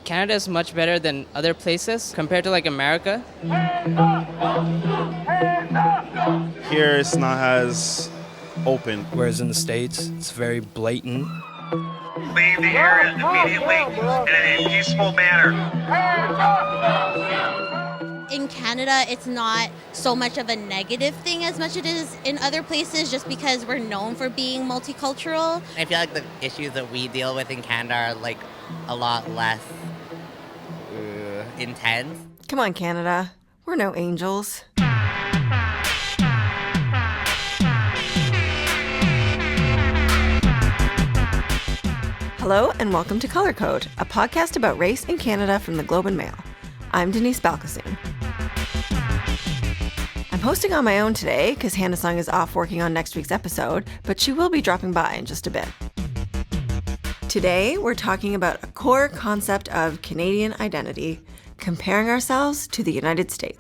Canada is much better than other places compared to like America. Here it's not as open. Whereas in the States, it's very blatant. Leave the area immediately in a peaceful manner. In Canada, it's not so much of a negative thing as much as it is in other places just because we're known for being multicultural. I feel like the issues that we deal with in Canada are like a lot less intense. Come on, Canada. We're no angels. Hello and welcome to Color Code, a podcast about race in Canada from the Globe and Mail. I'm Denise Balkissoon. I'm hosting on my own today because Hannah Sung is off working on next week's episode, but she will be dropping by in just a bit. Today, we're talking about a core concept of Canadian identity, comparing ourselves to the United States.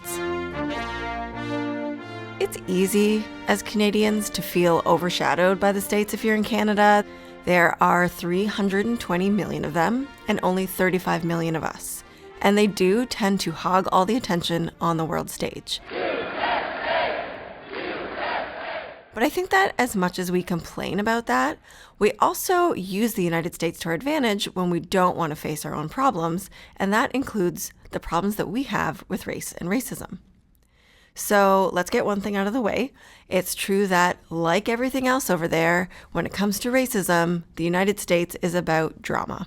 It's easy as Canadians to feel overshadowed by the States if you're in Canada. There are 320 million of them and only 35 million of us. And they do tend to hog all the attention on the world stage. But I think that as much as we complain about that, we also use the United States to our advantage when we don't want to face our own problems, and that includes the problems that we have with race and racism. So let's get one thing out of the way. It's true that, like everything else over there, when it comes to racism, the United States is about drama.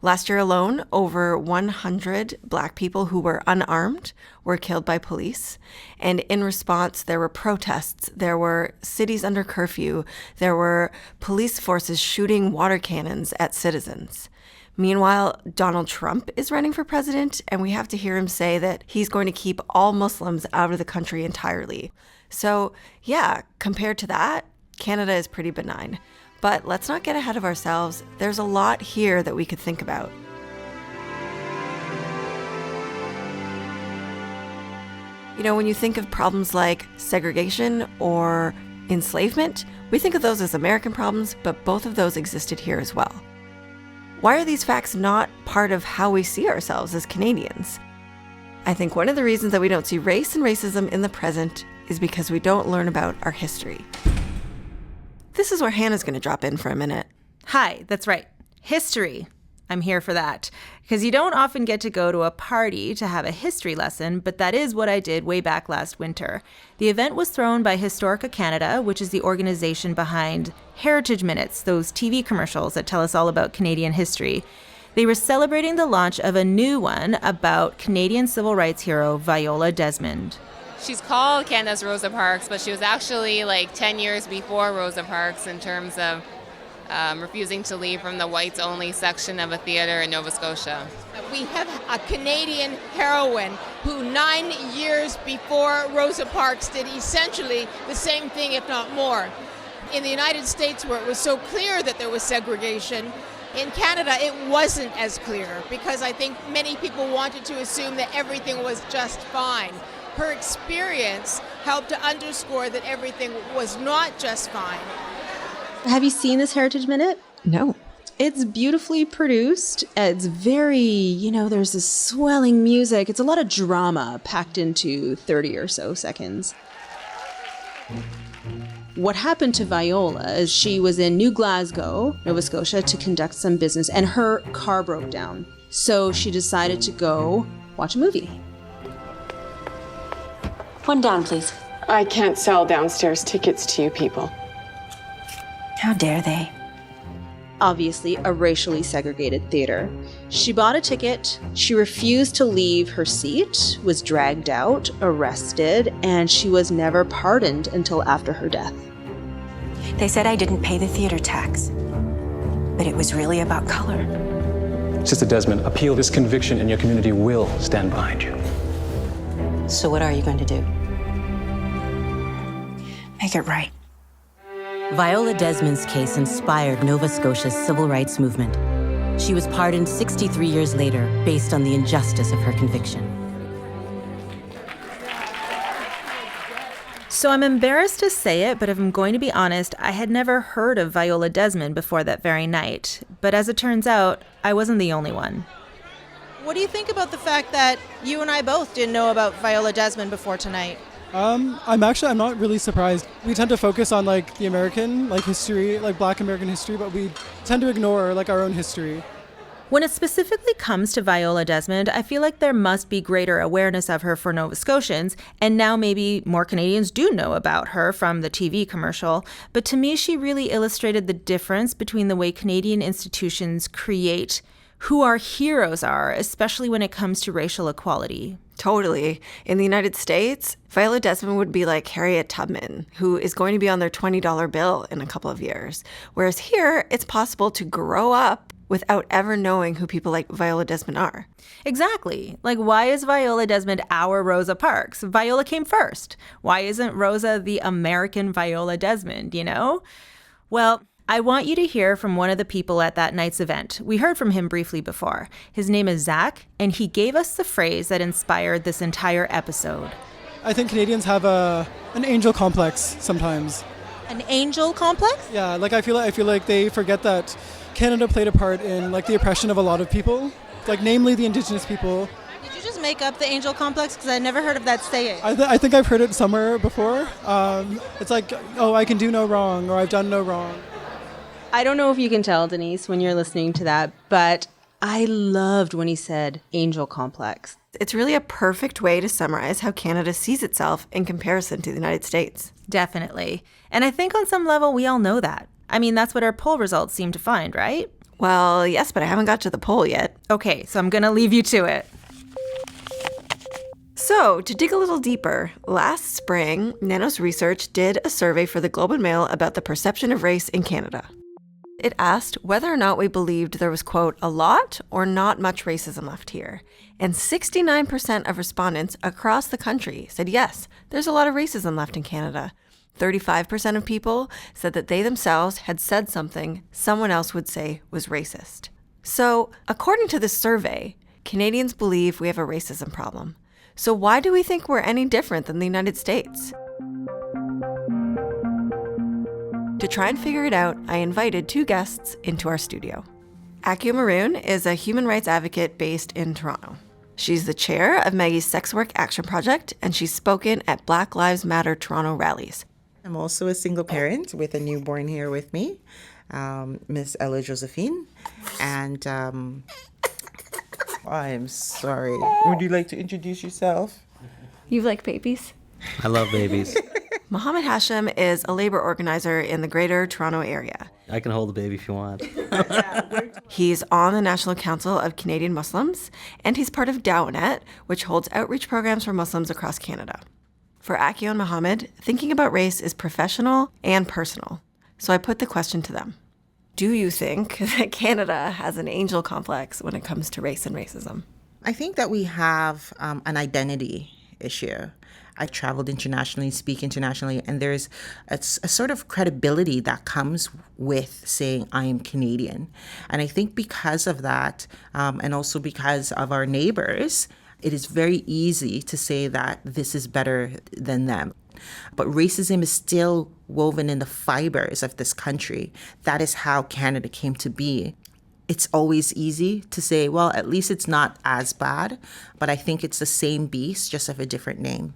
Last year alone, over 100 Black people who were unarmed were killed by police. And in response, there were protests, there were cities under curfew, there were police forces shooting water cannons at citizens. Meanwhile, Donald Trump is running for president, and we have to hear him say that he's going to keep all Muslims out of the country entirely. So, yeah, compared to that, Canada is pretty benign. But let's not get ahead of ourselves. There's a lot here that we could think about. You know, when you think of problems like segregation or enslavement, we think of those as American problems, but both of those existed here as well. Why are these facts not part of how we see ourselves as Canadians? I think one of the reasons that we don't see race and racism in the present is because we don't learn about our history. This is where Hannah's going to drop in for a minute. Hi, that's right. History. I'm here for that. Because you don't often get to go to a party to have a history lesson, but that is what I did way back last winter. The event was thrown by Historica Canada, which is the organization behind Heritage Minutes, those TV commercials that tell us all about Canadian history. They were celebrating the launch of a new one about Canadian civil rights hero Viola Desmond. She's called Canada's Rosa Parks, but she was actually like 10 years before Rosa Parks in terms of refusing to leave from the whites-only section of a theater in Nova Scotia. We have a Canadian heroine who 9 years before Rosa Parks did essentially the same thing, if not more. In the United States, where it was so clear that there was segregation, in Canada it wasn't as clear because I think many people wanted to assume that everything was just fine. Her experience helped to underscore that everything was not just fine. Have you seen this Heritage Minute? No. It's beautifully produced. It's very, there's this swelling music. It's a lot of drama packed into 30 or so seconds. What happened to Viola is she was in New Glasgow, Nova Scotia, to conduct some business, and her car broke down. So she decided to go watch a movie. One down, please. I can't sell downstairs tickets to you people. How dare they? Obviously, a racially segregated theater. She bought a ticket, she refused to leave her seat, was dragged out, arrested, and she was never pardoned until after her death. They said I didn't pay the theater tax, but it was really about color. Sister Desmond, appeal this conviction and your community will stand behind you. So what are you going to do? Make it right. Viola Desmond's case inspired Nova Scotia's civil rights movement. She was pardoned 63 years later based on the injustice of her conviction. So I'm embarrassed to say it, but if I'm going to be honest, I had never heard of Viola Desmond before that very night. But as it turns out, I wasn't the only one. What do you think about the fact that you and I both didn't know about Viola Desmond before tonight? I'm not really surprised. We tend to focus on like the American history, like Black American history, but we tend to ignore like our own history. When it specifically comes to Viola Desmond, I feel like there must be greater awareness of her for Nova Scotians, and now maybe more Canadians do know about her from the TV commercial. But to me, she really illustrated the difference between the way Canadian institutions create who our heroes are, especially when it comes to racial equality. Totally. In the United States, Viola Desmond would be like Harriet Tubman, who is going to be on their $20 bill in a couple of years. Whereas here, it's possible to grow up without ever knowing who people like Viola Desmond are. Exactly. Like, why is Viola Desmond our Rosa Parks? Viola came first. Why isn't Rosa the American Viola Desmond, you know? Well, I want you to hear from one of the people at that night's event. We heard from him briefly before. His name is Zach, and he gave us the phrase that inspired this entire episode. I think Canadians have an angel complex sometimes. An angel complex? Yeah, like I feel like they forget that Canada played a part in like the oppression of a lot of people, like namely the Indigenous people. Did you just make up the angel complex? Because I never heard of that saying. I think I've heard it somewhere before. It's like, oh, I can do no wrong, or I've done no wrong. I don't know if you can tell, Denise, when you're listening to that, but I loved when he said angel complex. It's really a perfect way to summarize how Canada sees itself in comparison to the United States. Definitely. And I think on some level we all know that. I mean, that's what our poll results seem to find, right? Well, yes, but I haven't got to the poll yet. Okay, so I'm going to leave you to it. So, to dig a little deeper, last spring, Nanos Research did a survey for the Globe and Mail about the perception of race in Canada. It asked whether or not we believed there was, quote, a lot or not much racism left here. And 69% of respondents across the country said yes, there's a lot of racism left in Canada. 35% of people said that they themselves had said something someone else would say was racist. So, according to this survey, Canadians believe we have a racism problem. So why do we think we're any different than the United States? To try and figure it out, I invited two guests into our studio. Akio Maroon is a human rights advocate based in Toronto. She's the chair of Maggie's Sex Work Action Project, and she's spoken at Black Lives Matter Toronto rallies. I'm also a single parent with a newborn here with me, Miss Ella Josephine. And I'm sorry. Would you like to introduce yourself? You like babies? I love babies. Mohammed Hashim is a labor organizer in the Greater Toronto area. I can hold the baby if you want. He's on the National Council of Canadian Muslims, and he's part of Dawanet, which holds outreach programs for Muslims across Canada. For Akio and Mohammed, thinking about race is professional and personal. So I put the question to them. Do you think that Canada has an angel complex when it comes to race and racism? I think that we have an identity issue. I traveled internationally, speak internationally, and there's a sort of credibility that comes with saying I am Canadian. And I think because of that, and also because of our neighbors, it is very easy to say that this is better than them. But racism is still woven in the fibers of this country. That is how Canada came to be. It's always easy to say, well, at least it's not as bad, but I think it's the same beast, just of a different name.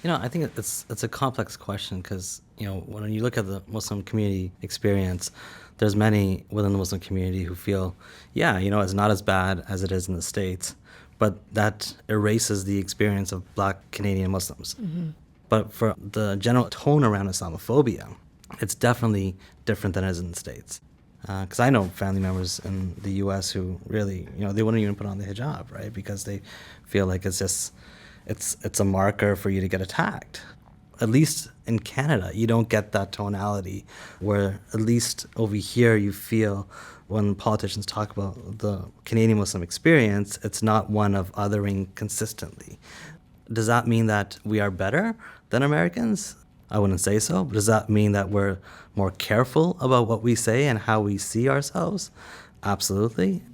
You know, I think it's a complex question because, you know, when you look at the Muslim community experience, there's many within the Muslim community who feel, yeah, you know, it's not as bad as it is in the States, but that erases the experience of Black Canadian Muslims. Mm-hmm. But for the general tone around Islamophobia, it's definitely different than it is in the States. Because I know family members in the U.S. who really, you know, they wouldn't even put on the hijab, right? Because they feel like it's just, it's a marker for you to get attacked. At least in Canada, you don't get that tonality where at least over here you feel when politicians talk about the Canadian Muslim experience, it's not one of othering consistently. Does that mean that we are better than Americans? I wouldn't say so. But does that mean that we're more careful about what we say and how we see ourselves? Absolutely.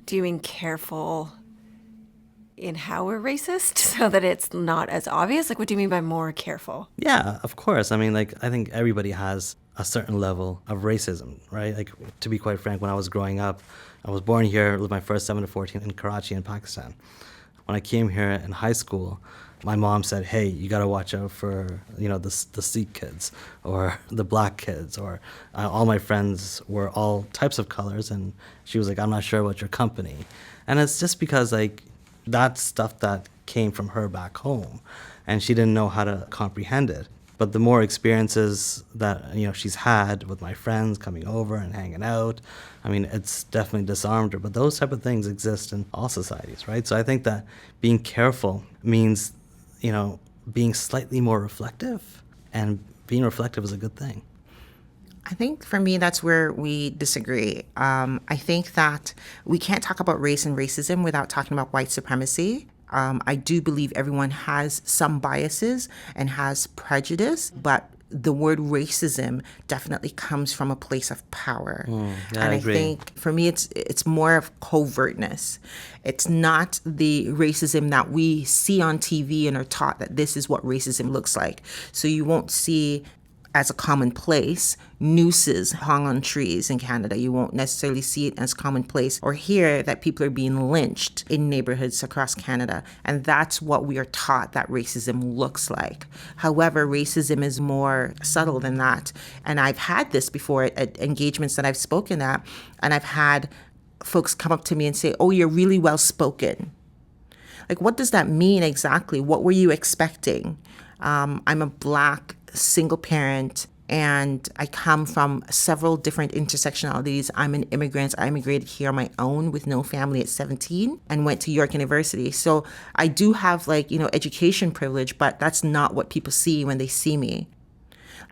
Do you mean careful in how we're racist so that it's not as obvious? Like, what do you mean by more careful? Yeah, of course. I mean, like, I think everybody has a certain level of racism, right? Like, to be quite frank, when I was growing up, I was born here, lived my first 7 to 14 in Karachi in Pakistan. When I came here in high school, my mom said, hey, you got to watch out for, the Sikh kids or the black kids, or all my friends were all types of colors. And she was like, I'm not sure about your company. And it's just because that's stuff that came from her back home and she didn't know how to comprehend it. But the more experiences that, she's had with my friends coming over and hanging out, it's definitely disarmed her. But those type of things exist in all societies, right? So I think that being careful means, being slightly more reflective, and being reflective is a good thing. I think for me, that's where we disagree. I think that we can't talk about race and racism without talking about white supremacy. I do believe everyone has some biases and has prejudice, but the word racism definitely comes from a place of power. I and agree. I think for me, it's more of covertness. It's not the racism that we see on TV and are taught that this is what racism looks like. So you won't see, as a commonplace, nooses hung on trees in Canada. You won't necessarily see it as commonplace or hear that people are being lynched in neighborhoods across Canada. And that's what we are taught that racism looks like. However, racism is more subtle than that. And I've had this before at engagements that I've spoken at, and I've had folks come up to me and say, oh, you're really well spoken. Like, what does that mean exactly? What were you expecting? I'm a Black single parent, and I come from several different intersectionalities. I'm an immigrant. I immigrated here on my own with no family at 17 and went to York University. So I do have education privilege, but that's not what people see when they see me.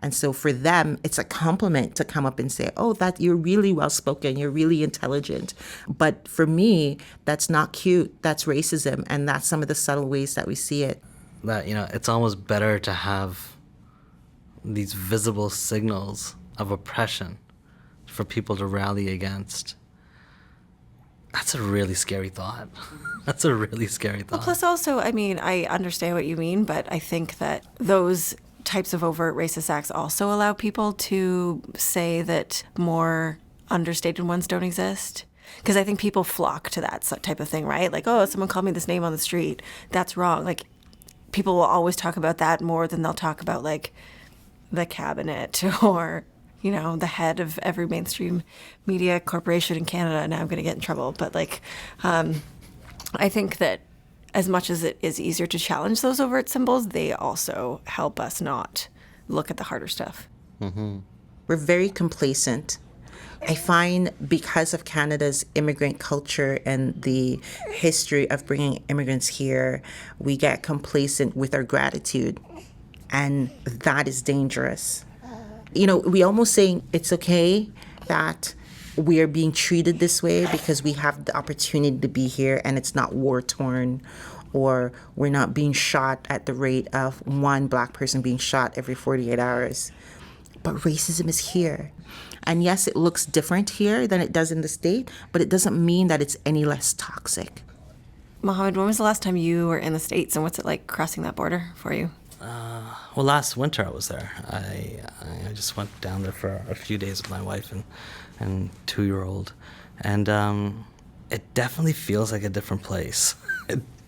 And so for them, it's a compliment to come up and say, oh, that you're really well spoken, you're really intelligent. But for me, that's not cute. That's racism. And that's some of the subtle ways that we see it. That, it's almost better to have these visible signals of oppression for people to rally against. That's a really scary thought. That's a really scary thought. Well, plus also, I understand what you mean, but I think that those types of overt racist acts also allow people to say that more understated ones don't exist. Because I think people flock to that type of thing, right? Like, oh, someone called me this name on the street. That's wrong. Like, people will always talk about that more than they'll talk about, like, the cabinet or, the head of every mainstream media corporation in Canada. Now I'm going to get in trouble. But, I think that as much as it is easier to challenge those overt symbols, they also help us not look at the harder stuff. Mm-hmm. We're very complacent. I find because of Canada's immigrant culture and the history of bringing immigrants here, we get complacent with our gratitude. And that is dangerous. We almost saying it's okay that we are being treated this way because we have the opportunity to be here and it's not war-torn, or we're not being shot at the rate of one Black person being shot every 48 hours. But racism is here. And yes, it looks different here than it does in the state, but it doesn't mean that it's any less toxic. Mohammed, when was the last time you were in the States, and what's it like crossing that border for you? Well, last winter I was there. I just went down there for a few days with my wife and 2-year-old. And it definitely feels like a different place.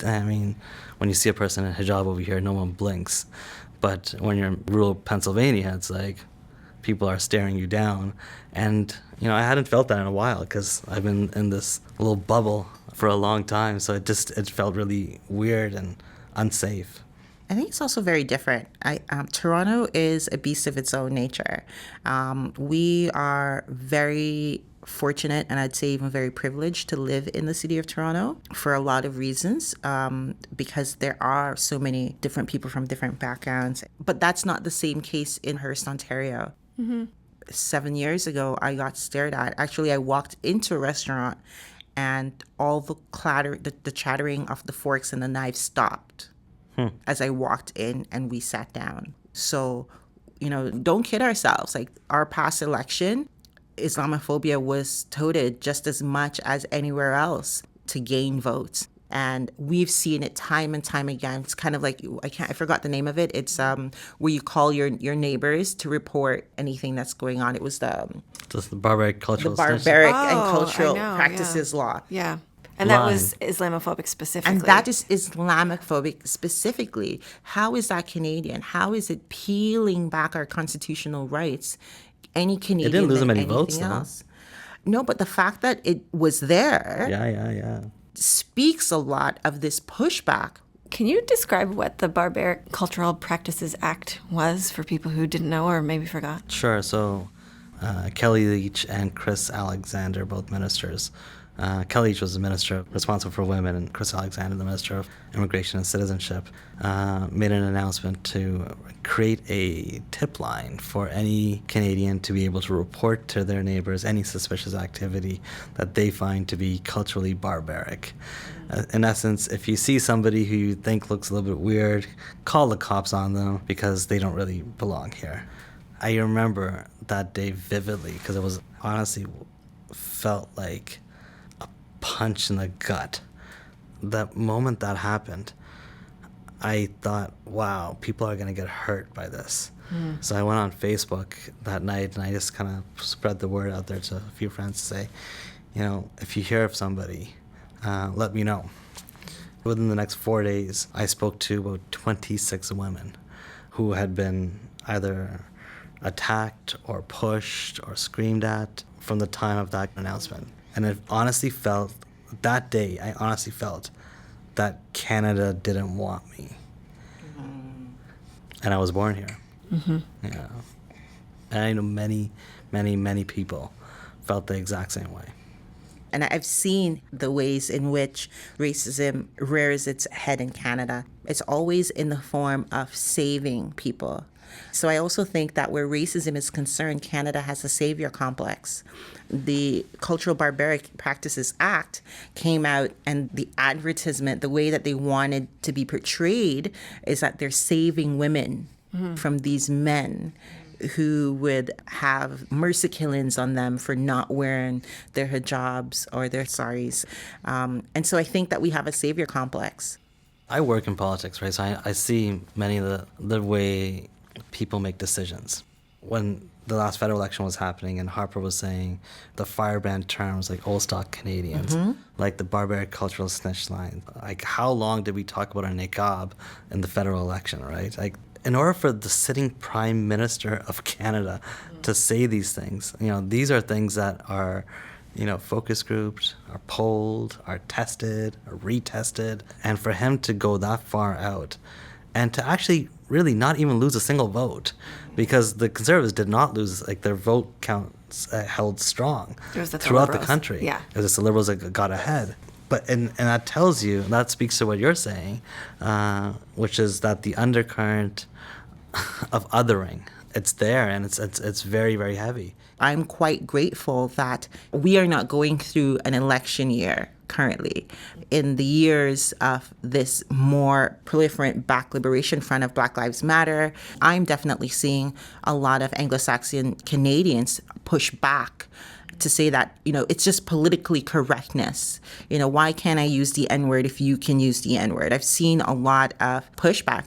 When you see a person in hijab over here, no one blinks. But when you're in rural Pennsylvania, it's like people are staring you down. And, I hadn't felt that in a while because I've been in this little bubble for a long time. So it felt really weird and unsafe. I think it's also very different. Toronto is a beast of its own nature. We are very fortunate, and I'd say even very privileged, to live in the city of Toronto for a lot of reasons, because there are so many different people from different backgrounds. But that's not the same case in Hearst, Ontario. Mm-hmm. 7 years ago, I got stared at. Actually, I walked into a restaurant and all the clatter, the chattering of the forks and the knives stopped. As I walked in and we sat down. So, don't kid ourselves. Like, our past election, Islamophobia was touted just as much as anywhere else to gain votes. And we've seen it time and time again. It's kind of like, I forgot the name of it. It's where you call your neighbors to report anything that's going on. It was Just the barbaric cultural and cultural practices law. Yeah. And that was Islamophobic specifically. And that is Islamophobic specifically. How is that Canadian? How is it peeling back our constitutional rights? Any Canadian It didn't lose than them any anything votes, else. No, but the fact that it was there speaks a lot of this pushback. Can you describe what the Barbaric Cultural Practices Act was for people who didn't know or maybe forgot? Sure. So Kelly Leach and Chris Alexander, both ministers. Kelly Leach was the minister responsible for women, and Chris Alexander, the minister of immigration and citizenship, made an announcement to create a tip line for any Canadian to be able to report to their neighbors any suspicious activity that they find to be culturally barbaric. In essence, if you see somebody who you think looks a little bit weird, call the cops on them because they don't really belong here. I remember that day vividly because it was honestly felt like punch in the gut. That moment that happened, I thought, wow, people are going to get hurt by this. So I went on Facebook that night and I just kind of spread the word out there to a few friends to say, if you hear of somebody, let me know. Within the next 4 days, I spoke to about 26 women who had been either attacked or pushed or screamed at from the time of that announcement. And it honestly felt, that day, I honestly felt that Canada didn't want me. And I was born here. Yeah. And I know many, many, many people felt the exact same way. And I've seen the ways in which racism rears its head in Canada. It's always in the form of saving people. So I also think that where racism is concerned, Canada has a savior complex. The Cultural Barbaric Practices Act came out, and the advertisement, the way that they wanted to be portrayed is that they're saving women from these men who would have mercy killings on them for not wearing their hijabs or their saris. And so I think that we have a savior complex. I work in politics, right? So I see many of the way people make decisions. When the last federal election was happening and Harper was saying the firebrand terms like old stock Canadians, like the barbaric cultural snitch line, like how long did we talk about our niqab in the federal election, right? Like in order for the sitting prime minister of Canada to say these things, these are things that are, focus grouped, are polled, are tested, are retested. And for him to go that far out and to actually really not even lose a single vote, because the Conservatives did not lose, their vote counts held strong throughout the country. Yeah. It was just the Liberals that got ahead. But and that tells you, that speaks to what you're saying, which is that the undercurrent of othering, it's there and it's very, very heavy. I'm quite grateful that we are not going through an election year currently. In the years of this more proliferant Black Liberation Front of Black Lives Matter, I'm definitely seeing a lot of Anglo-Saxon Canadians push back to say that, it's just politically correctness. Why can't I use the N-word if you can use the N-word? I've seen a lot of pushback.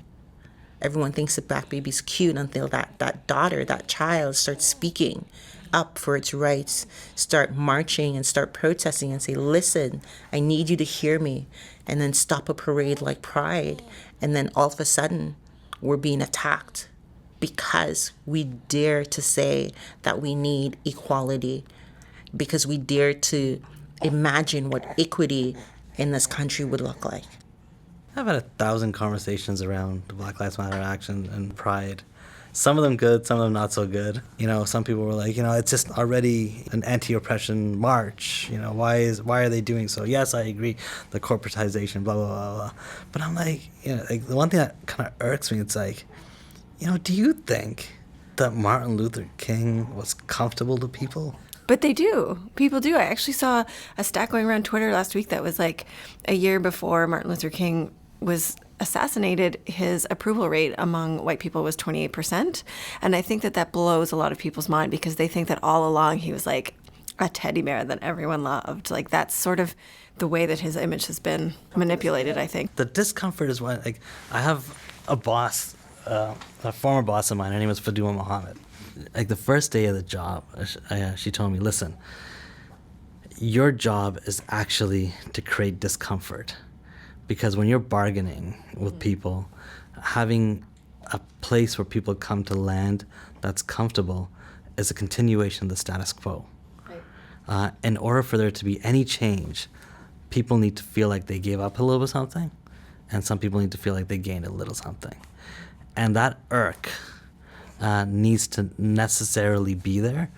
Everyone thinks a Black baby's cute until that daughter, that child starts speaking up for its rights, start marching and start protesting and say, listen, I need you to hear me, and then stop a parade like Pride. And then all of a sudden, we're being attacked because we dare to say that we need equality, because we dare to imagine what equity in this country would look like. I've had 1,000 conversations around the Black Lives Matter action and Pride. Some of them good, some of them not so good. Some people were like, it's just already an anti-oppression march. Why are they doing so? Yes, I agree, the corporatization, blah, blah, blah, blah. But I'm like, the one thing that kind of irks me, it's like, do you think that Martin Luther King was comfortable to people? But they do. People do. I actually saw a stat going around Twitter last week that was like a year before Martin Luther King was assassinated, his approval rate among white people was 28%. And I think that blows a lot of people's mind because they think that all along he was like a teddy bear that everyone loved. Like that's sort of the way that his image has been manipulated, I think. The discomfort is what, like, I have a boss, a former boss of mine, her name was Mohammed. Like, the first day of the job, she told me, listen, your job is actually to create discomfort. Because when you're bargaining with people, having a place where people come to land that's comfortable is a continuation of the status quo. Right. In order for there to be any change, people need to feel like they gave up a little bit of something, and some people need to feel like they gained a little something. And that irk needs to necessarily be there,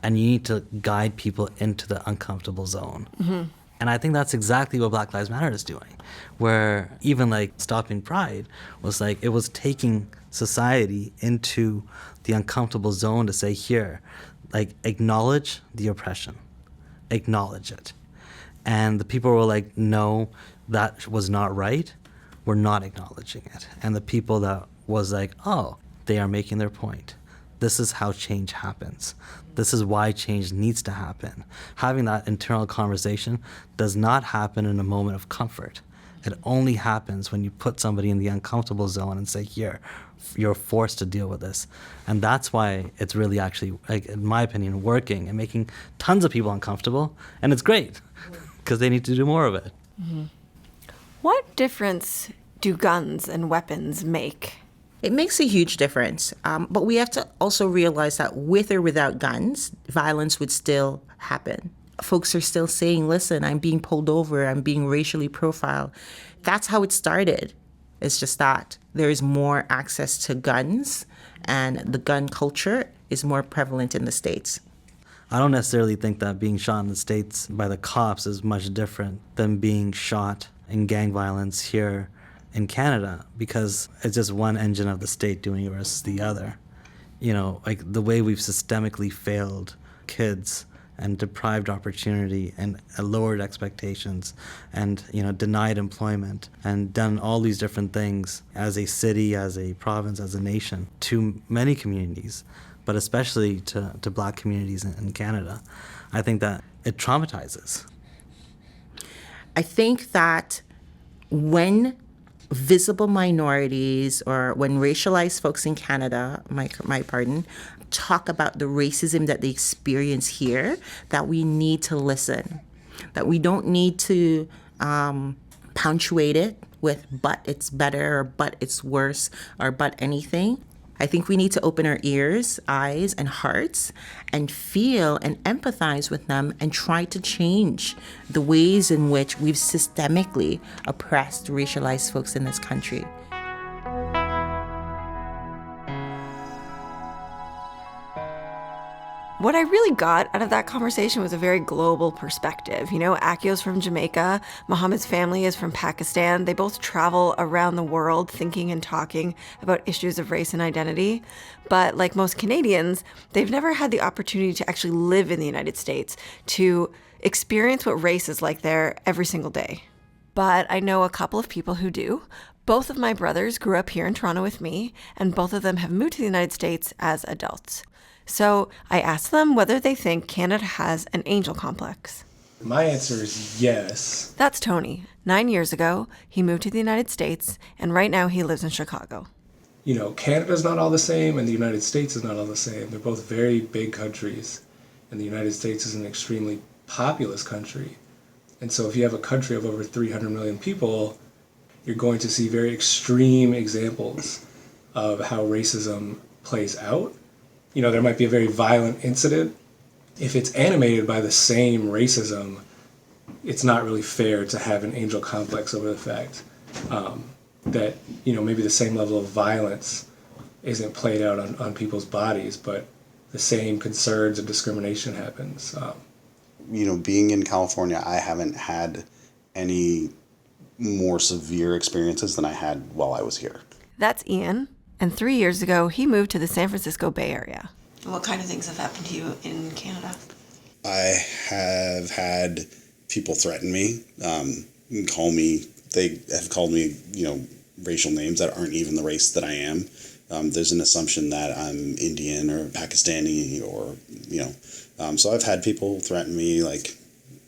and you need to guide people into the uncomfortable zone. Mm-hmm. And I think that's exactly what Black Lives Matter is doing, where even like stopping Pride was like, it was taking society into the uncomfortable zone to say, here, like, acknowledge the oppression, acknowledge it. And the people were like, no, that was not right. We're not acknowledging it. And the people that was like, oh, they are making their point. This is how change happens. This is why change needs to happen. Having that internal conversation does not happen in a moment of comfort. It only happens when you put somebody in the uncomfortable zone and say, here, you're forced to deal with this. And that's why it's really actually, like, in my opinion, working and making tons of people uncomfortable. And it's great, because they need to do more of it. Mm-hmm. What difference do guns and weapons make? It makes a huge difference. But we have to also realize that with or without guns, violence would still happen. Folks are still saying, listen, I'm being pulled over, I'm being racially profiled. That's how it started. It's just that there is more access to guns, and the gun culture is more prevalent in the States. I don't necessarily think that being shot in the States by the cops is much different than being shot in gang violence here in Canada, because it's just one engine of the state doing it versus the other. You know, like the way we've systemically failed kids and deprived opportunity and lowered expectations and, you know, denied employment and done all these different things as a city, as a province, as a nation to many communities, but especially to Black communities in Canada. I think that it traumatizes. I think that when visible minorities or when racialized folks in Canada, talk about the racism that they experience here, that we need to listen, that we don't need to punctuate it with but it's better or but it's worse or but anything. I think we need to open our ears, eyes, and hearts and feel and empathize with them and try to change the ways in which we've systemically oppressed racialized folks in this country. What I really got out of that conversation was a very global perspective. You know, Akio's from Jamaica, Mohammed's family is from Pakistan. They both travel around the world thinking and talking about issues of race and identity. But like most Canadians, they've never had the opportunity to actually live in the United States, to experience what race is like there every single day. But I know a couple of people who do. Both of my brothers grew up here in Toronto with me, and both of them have moved to the United States as adults. So I asked them whether they think Canada has an angel complex. My answer is yes. That's Tony. 9 years ago, he moved to the United States, and right now he lives in Chicago. You know, Canada's not all the same, and the United States is not all the same. They're both very big countries, and the United States is an extremely populous country. And so if you have a country of over 300 million people, you're going to see very extreme examples of how racism plays out. You know, there might be a very violent incident. If it's animated by the same racism, it's not really fair to have an angel complex over the fact that, you know, maybe the same level of violence isn't played out on people's bodies, but the same concerns and discrimination happens. You know, being in California, I haven't had any more severe experiences than I had while I was here. That's Ian. And 3 years ago, he moved to the San Francisco Bay Area. What kind of things have happened to you in Canada? I have had people threaten me, they have called me, you know, racial names that aren't even the race that I am. There's an assumption that I'm Indian or Pakistani or, you know, so I've had people threaten me, like,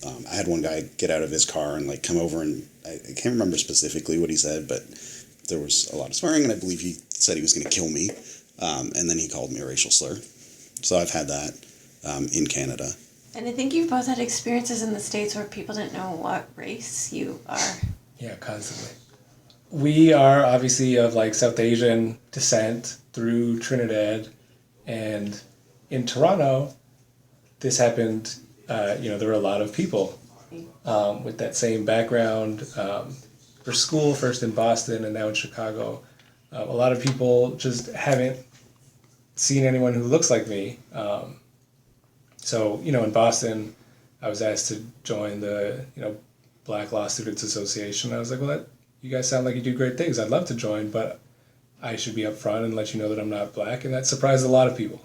I had one guy get out of his car and like come over, and I can't remember specifically what he said, but there was a lot of swearing, and I believe he said he was going to kill me, and then he called me a racial slur. So I've had that in Canada. And I think you've both had experiences in the States where people didn't know what race you are. Yeah, constantly. We are obviously of like South Asian descent through Trinidad, and in Toronto, this happened, there were a lot of people with that same background for school, first in Boston and now in Chicago. A lot of people just haven't seen anyone who looks like me. So, in Boston, I was asked to join the, Black Law Students Association. I was like, well, you guys sound like you do great things. I'd love to join, but I should be up front and let you know that I'm not black. And that surprised a lot of people.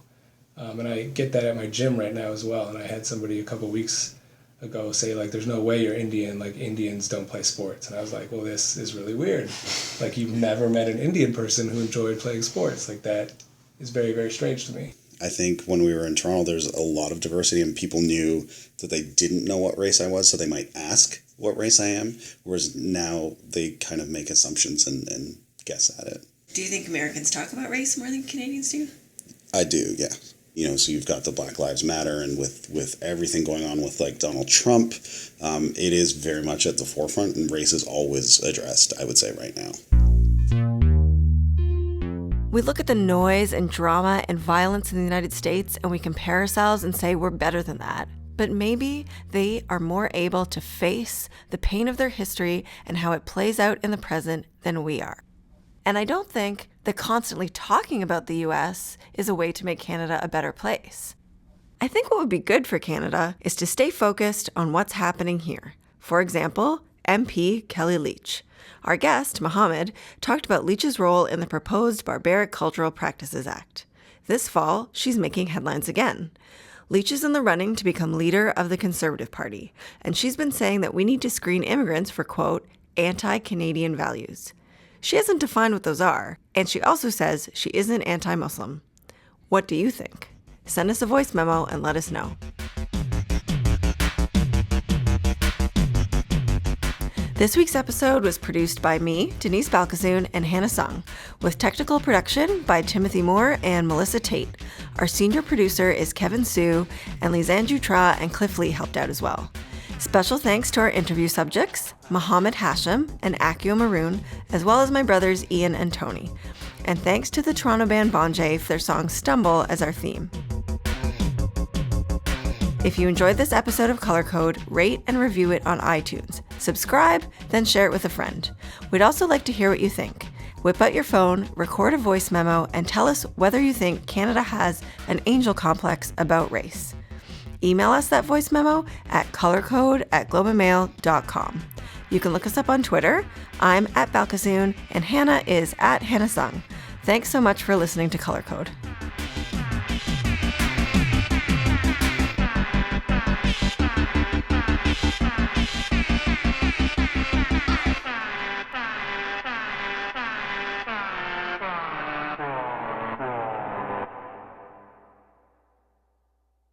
And I get that at my gym right now as well. And I had somebody a couple weeks ago say, like, there's no way you're Indian. Like, Indians don't play sports. And I was like, well, this is really weird. Like, you've never met an Indian person who enjoyed playing sports. Like, that is very, very strange to me. I think when we were in Toronto, there's a lot of diversity, and people knew that they didn't know what race I was, so they might ask what race I am, whereas now they kind of make assumptions and guess at it. Do you think Americans talk about race more than Canadians do? I do, yeah. So you've got the Black Lives Matter, and with everything going on with like Donald Trump, it is very much at the forefront, and race is always addressed, I would say, right now. We look at the noise and drama and violence in the United States and we compare ourselves and say we're better than that. But maybe they are more able to face the pain of their history and how it plays out in the present than we are. And I don't think that constantly talking about the US is a way to make Canada a better place. I think what would be good for Canada is to stay focused on what's happening here. For example, MP Kelly Leitch. Our guest, Mohammed, talked about Leitch's role in the proposed Barbaric Cultural Practices Act. This fall, she's making headlines again. Leitch is in the running to become leader of the Conservative Party, and she's been saying that we need to screen immigrants for, quote, anti-Canadian values. She hasn't defined what those are, and she also says she isn't anti-Muslim. What do you think? Send us a voice memo and let us know. This week's episode was produced by me, Denise Balkissoon, and Hannah Sung, with technical production by Timothy Moore and Melissa Tate. Our senior producer is Kevin Sue, and Lisanne Jutra and Cliff Lee helped out as well. Special thanks to our interview subjects, Mohammed Hashim and Akio Maroon, as well as my brothers Ian and Tony. And thanks to the Toronto band Bonjay for their song Stumble as our theme. If you enjoyed this episode of Color Code, rate and review it on iTunes. Subscribe, then share it with a friend. We'd also like to hear what you think. Whip out your phone, record a voice memo, and tell us whether you think Canada has an angel complex about race. Email us that voice memo at colorcode@globeandmail.com. You can look us up on Twitter. I'm @Balkissoon, and Hannah is @Hannah Sung. Thanks so much for listening to Color Code.